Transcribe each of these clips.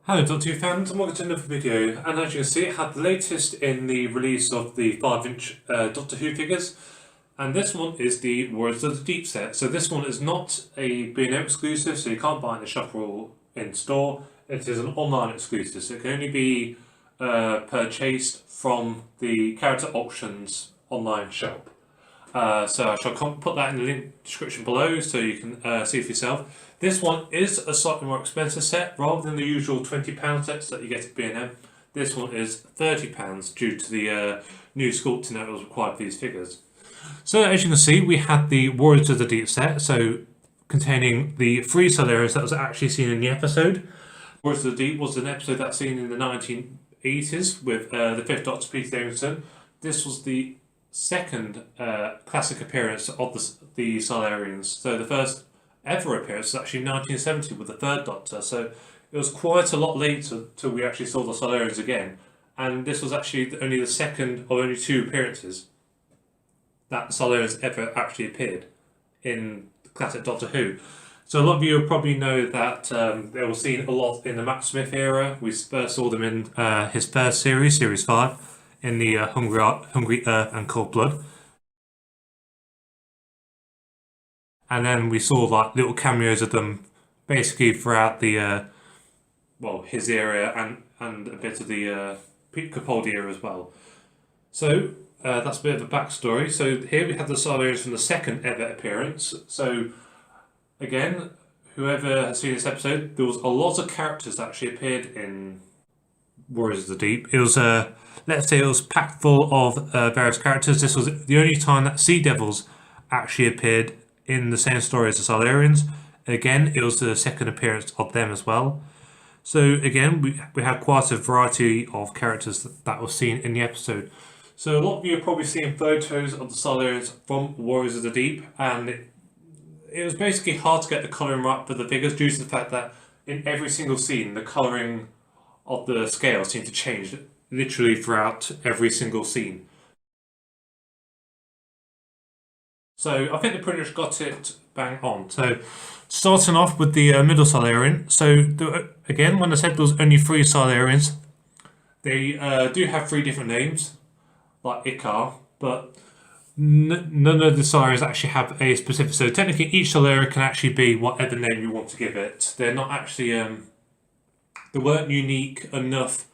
Hello Doctor Who fans, and welcome to another video. And as you can see, it had the latest in the release of the 5-inch Doctor Who figures, and this one is the Warriors of the Deep set. So this one is not a B&M exclusive, so you can't buy it in the shop or in store. It is an online exclusive, so it can only be purchased from the Character Auctions online shop. So I shall put that in the link description below so you can see for yourself. This one is a slightly more expensive set rather than the usual £20 sets that you get at B&M. This one is £30 due to the new sculpting that was required for these figures. So as you can see, we had the Warriors of the Deep set, so containing the 3 Solariums that was actually seen in the episode. Warriors of the Deep was an episode that's seen in the 1980s with the 5th Doctor Peter Davison. This was the second classic appearance of the Solarians. So the first ever appearance was actually in 1970 with the 3rd Doctor. So it was quite a lot later till we actually saw the Solarians again. And this was actually only the second of only 2 appearances that the Solarians ever actually appeared in classic Doctor Who. So a lot of you will probably know that they were seen a lot in the Matt Smith era. We first saw them in his first series, Series 5. In the Hungry Earth and Cold Blood. And then we saw like little cameos of them basically throughout the his era and a bit of the Pete Capaldi era as well. So that's a bit of a backstory. So here we have the Solarians from the second ever appearance. So again, whoever has seen this episode, there was a lot of characters that actually appeared in Warriors of the Deep. It was let's say it was packed full of various characters. This was the only time that Sea Devils actually appeared in the same story as the Solarians. Again, it was the second appearance of them as well. So again, we have quite a variety of characters that were seen in the episode. So a lot of you have probably seen photos of the Solarians from Warriors of the Deep, and it was basically hard to get the colouring right for the figures due to the fact that in every single scene, the colouring of the scale seemed to change literally throughout every single scene. So I think they pretty much got it bang on. So starting off with the middle Solarian. So again, when I said there was only 3 Solarians, they do have 3 different names, like Ikar, but none of the Solarians actually have a specific. So technically, each Solarian can actually be whatever name you want to give it. They're not actually they weren't unique enough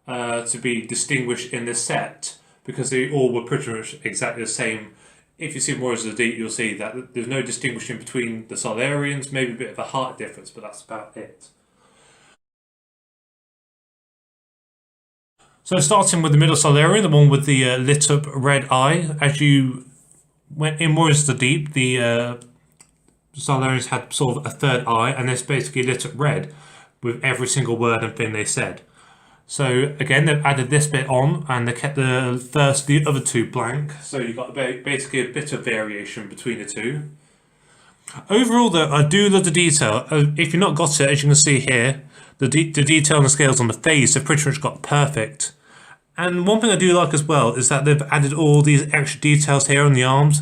to be distinguished in this set because they all were pretty much exactly the same. If you see Warriors of the Deep, you'll see that there's no distinguishing between the Solarians, maybe a bit of a height difference, but that's about it. So starting with the middle Solarian, the one with the lit up red eye. As you went in Warriors of the Deep, the Solarians had sort of a 3rd eye, and it's basically lit up red with every single word and thing they said. So again, they've added this bit on, and they kept the other 2 blank. So you've got basically a bit of variation between the 2. Overall, though, I do love the detail. If you've not got it, as you can see here, the detail and the scales on the face have pretty much got perfect. And one thing I do like as well is that they've added all these extra details here on the arms,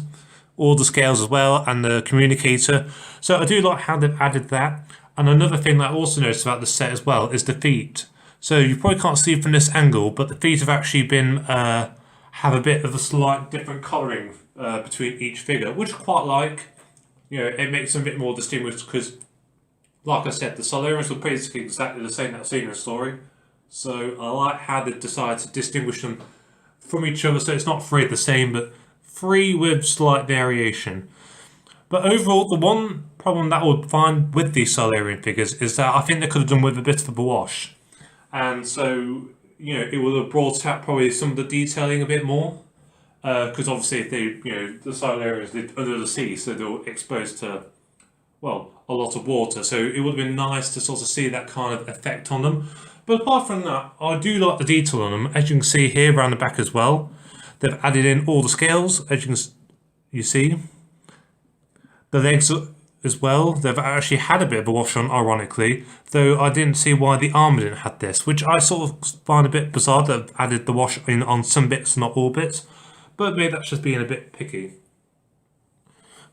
all the scales as well, and the communicator. So I do like how they've added that. And another thing that I also noticed about the set as well is the feet. So you probably can't see from this angle, but the feet have actually been have a bit of a slight different colouring between each figure, which I quite like. You know, it makes them a bit more distinguished because, like I said, the Solarians were basically exactly the same that I've seen in the story. So I like how they've decided to distinguish them from each other. So it's not 3 the same, but 3 with slight variation. But overall, the one problem that I would find with these Solarian figures is that I think they could have done with a bit of a wash. And so, you know, it would have brought out probably some of the detailing a bit more. Because obviously, if they, the Solarians lived under the sea, so they were exposed to, well, a lot of water. So it would have been nice to sort of see that kind of effect on them. But apart from that, I do like the detail on them. As you can see here around the back as well, they've added in all the scales, as you see. The legs as well, they've actually had a bit of a wash on, ironically, though I didn't see why the armour didn't have this, which I sort of find a bit bizarre that they've added the wash in on some bits, not all bits, but maybe that's just being a bit picky.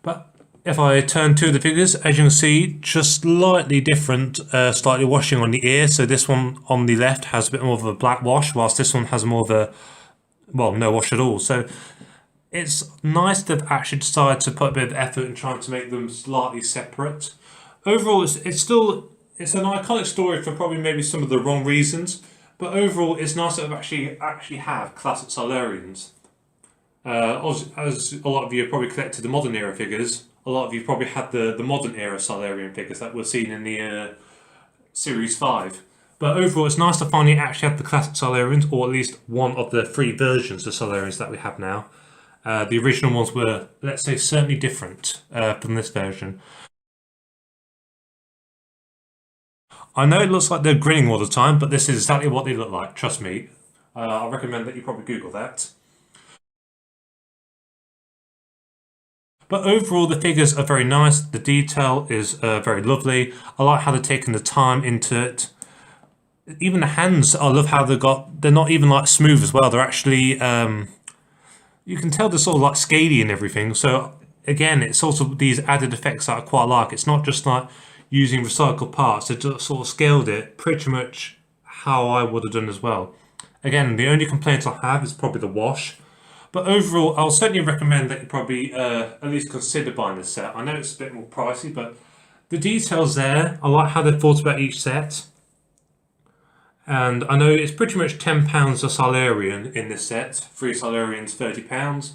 But if I turn two of the figures, as you can see, just slightly different, slightly washing on the ear. So this one on the left has a bit more of a black wash, whilst this one has more of a, well, no wash at all. So it's nice they've actually decided to put a bit of effort in trying to make them slightly separate. Overall, it's an iconic story for probably maybe some of the wrong reasons, but overall, it's nice that they've actually have classic Solarians. As a lot of you have probably collected the modern era figures, a lot of you probably had the modern era Solarium figures that were seen in the Series 5. But overall, it's nice to finally actually have the classic Solarians, or at least one of the three versions of Solarians that we have now. The original ones were, let's say, certainly different from this version. I know it looks like they're grinning all the time, but this is exactly what they look like, trust me. I recommend that you probably Google that. But overall, the figures are very nice. The detail is very lovely. I like how they're taking the time into it. Even the hands, I love how they're not even like smooth as well. They're actually, you can tell they're sort of like scaly and everything. So again, it's also these added effects that I quite like. It's not just like using recycled parts. They just sort of scaled it pretty much how I would have done as well. Again, the only complaint I have is probably the wash. But overall, I'll certainly recommend that you probably at least consider buying this set. I know it's a bit more pricey, but the details there, I like how they thought about each set. And I know it's pretty much £10 a Solarian in this set. 3 Solarians, £30.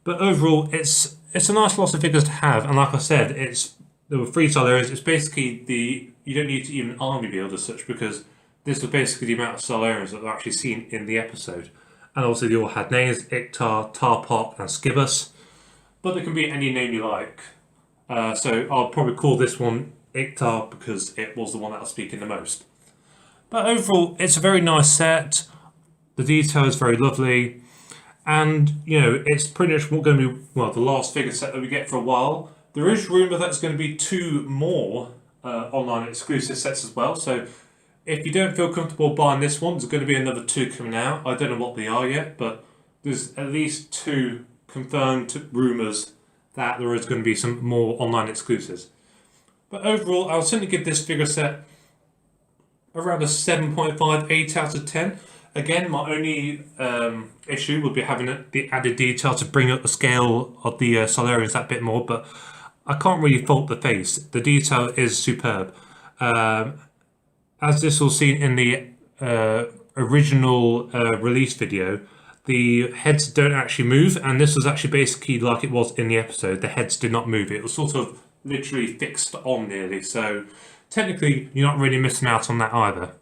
But overall, it's a nice lot of figures to have. And like I said, there were 3 Solarians. It's basically you don't need to even army build as such, because this was basically the amount of Solarians that were actually seen in the episode. And also they all had names, Ictar, Tarpok and Skibus. But they can be any name you like. So I'll probably call this one Ictar because it was the one that was speaking the most. But overall, it's a very nice set. The detail is very lovely. And, you know, it's pretty much going to be, well, the last figure set that we get for a while. There is rumour that it's going to be 2 more online exclusive sets as well. So if you don't feel comfortable buying this one, there's going to be another 2 coming out. I don't know what they are yet, but there's at least 2 confirmed rumours that there is going to be some more online exclusives. But overall, I'll certainly give this figure set around a 7.5, 8 out of 10. Again, my only issue would be having the added detail to bring up the scale of the Solarians that bit more, but I can't really fault the face. The detail is superb. As this was seen in the original release video, the heads don't actually move, and this was actually basically like it was in the episode. The heads did not move. It was sort of literally fixed on nearly, so technically you're not really missing out on that either.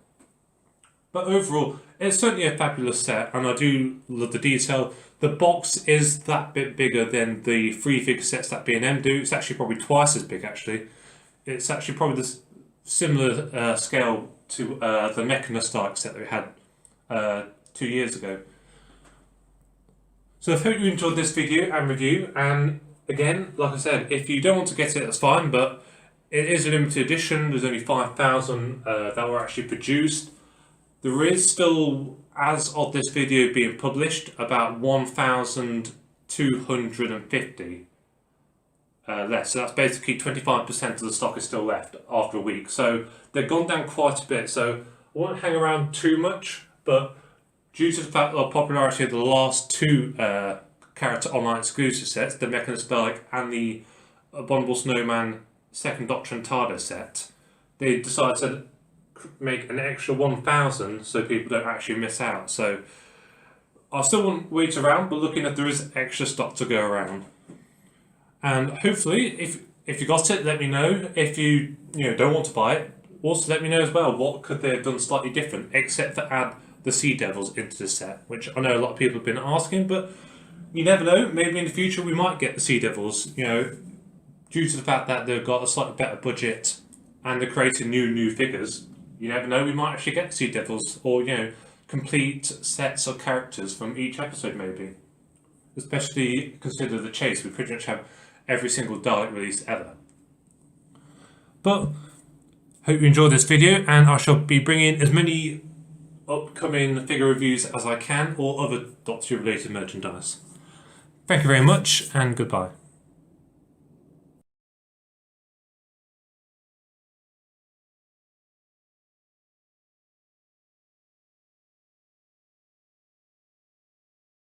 But overall, it's certainly a fabulous set, and I do love the detail. The box is that bit bigger than the 3 figure sets that B&M do. It's actually probably twice as big, actually. It's actually probably the similar scale to the Mechanostark set that we had 2 years ago. So I hope you enjoyed this video and review, and again, like I said, if you don't want to get it, that's fine, but it is a limited edition. There's only 5,000 that were actually produced. There is still, as of this video being published, about 1,250 left. So that's basically 25% of the stock is still left after a week. So they've gone down quite a bit. So I won't hang around too much, but due to the fact of the popularity of the last 2 character online exclusive sets, the Mechanostark and the Abominable Snowman Second Doctrine Tardo set, they decided to make an extra 1,000 so people don't actually miss out. So I still won't wait around, but looking at there is extra stock to go around. And hopefully, if you got it, let me know. If you don't want to buy it, also let me know as well. What could they have done slightly different, except for add the Sea Devils into the set, which I know a lot of people have been asking, but you never know. Maybe in the future we might get the Sea Devils. Due to the fact that they've got a slightly better budget and they're creating new figures. You never know, we might actually get Sea Devils, or complete sets of characters from each episode maybe. Especially consider the Chase, we pretty much have every single Dalek release ever. But hope you enjoyed this video, and I shall be bringing as many upcoming figure reviews as I can, or other Doctor Who related merchandise. Thank you very much, and goodbye.